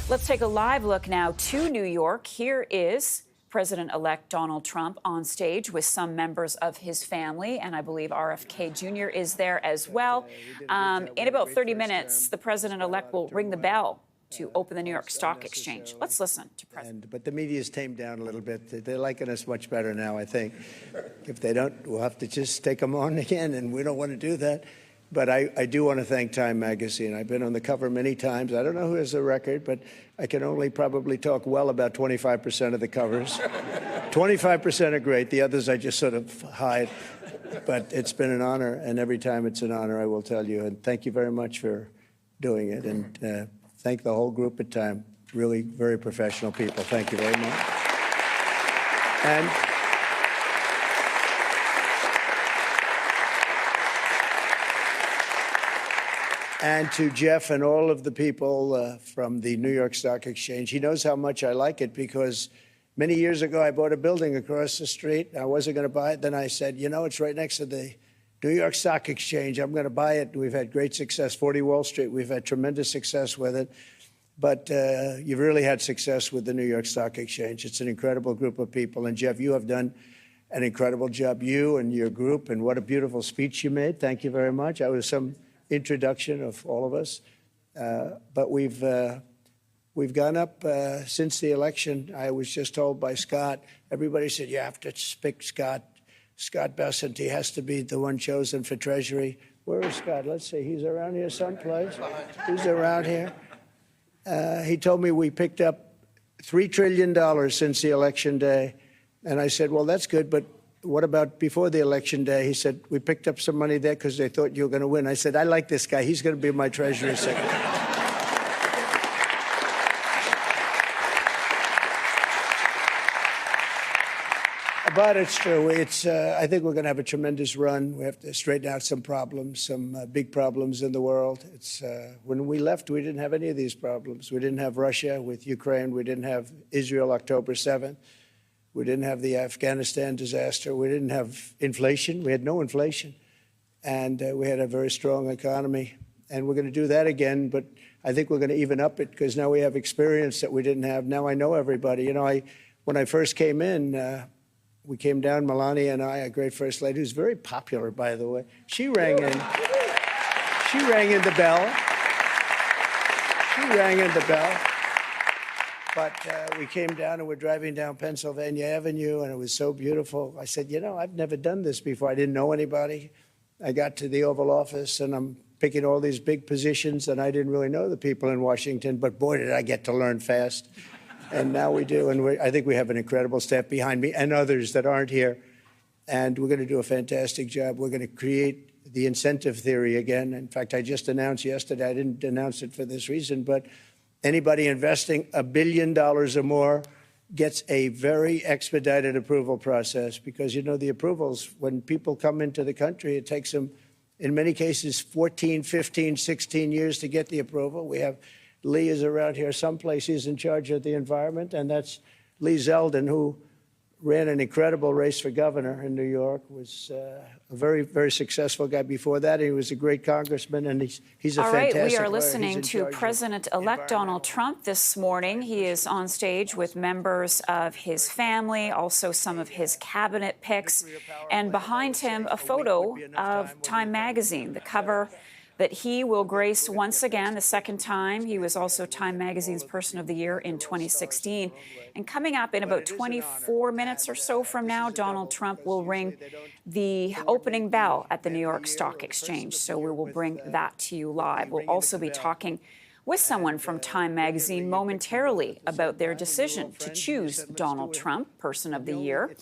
Let's take a live look now to New York. Here is President-elect Donald Trump on stage with some members of his family, and I believe RFK Jr. is there as well. In about 30 minutes, the president-elect will ring the bell to open the New York Stock Exchange. Let's listen to President. But the media's tamed down a little bit. They're liking us much better now, I think. If they don't, we'll have to just take them on again, and we don't want to do that. But I do want to thank Time Magazine. I've been on the cover many times. I don't know who has the record, but I can only probably talk well about 25% of the covers. 25% are great. The others I just sort of hide. But it's been an honor, and every time it's an honor, I will tell you. And thank you very much for doing it. And thank the whole group at Time. Really very professional people. Thank you very much. And to Jeff and all of the people from the New York Stock Exchange, he knows how much I like it because many years ago I bought a building across the street. I wasn't going to buy it. Then I said, you know, it's right next to the New York Stock Exchange. I'm going to buy it. We've had great success. 40 Wall Street, we've had tremendous success with it. But you've really had success with the New York Stock Exchange. It's an incredible group of people. And Jeff, you have done an incredible job, you and your group. And what a beautiful speech you made. Thank you very much. I was some introduction of all of us. But we've gone up since the election. I was just told by Scott, everybody said, you have to pick Scott Bessent. He has to be the one chosen for Treasury. Where is Scott? Let's see. He's around here someplace. He's around here. He told me we picked up $3 trillion since the election day. And I said, well, that's good, but what about before the election day? He said, we picked up some money there because they thought you were going to win. I said, I like this guy. He's going to be my Treasury Secretary. But it's true. I think we're going to have a tremendous run. We have to straighten out some problems, some big problems in the world. When we left, we didn't have any of these problems. We didn't have Russia with Ukraine. We didn't have Israel October 7th. We didn't have the Afghanistan disaster. We didn't have inflation. We had no inflation. And we had a very strong economy. And we're going to do that again. But I think we're going to even up it because now we have experience that we didn't have. Now I know everybody. You know, when I first came in, we came down, Melania and I, a great first lady, who's very popular, by the way. She rang in. She rang in the bell. She rang in the bell. But we came down and we're driving down Pennsylvania Avenue, and it was so beautiful. I said, you know, I've never done this before. I didn't know anybody. I got to the Oval Office, and I'm picking all these big positions, and I didn't really know the people in Washington, but boy, did I get to learn fast. And now we do, and I think we have an incredible staff behind me and others that aren't here. And we're going to do a fantastic job. We're going to create the incentive theory again. In fact, I just announced yesterday, I didn't announce it for this reason, but anybody investing $1 billion or more gets a very expedited approval process because, you know, the approvals, when people come into the country, it takes them, in many cases, 14, 15, 16 years to get the approval. We have Lee is around here someplace. He's in charge of the environment, and that's Lee Zeldin, who ran an incredible race for governor in New York, was a very, very successful guy before that. He was a great congressman, and he's a fantastic All right, we are lawyer. listening to President-elect Donald Trump this morning. He is on stage with members of his family, also some of his cabinet picks, and behind him a photo of Time Magazine, the cover that he will grace once again, the second time. He was also Time Magazine's Person of the Year in 2016. And coming up in about 24 minutes or so from now, Donald Trump will ring the opening bell at the New York Stock Exchange. So we will bring that to you live. We'll also be talking with someone from Time Magazine momentarily about their decision to choose Donald Trump, Person of the Year.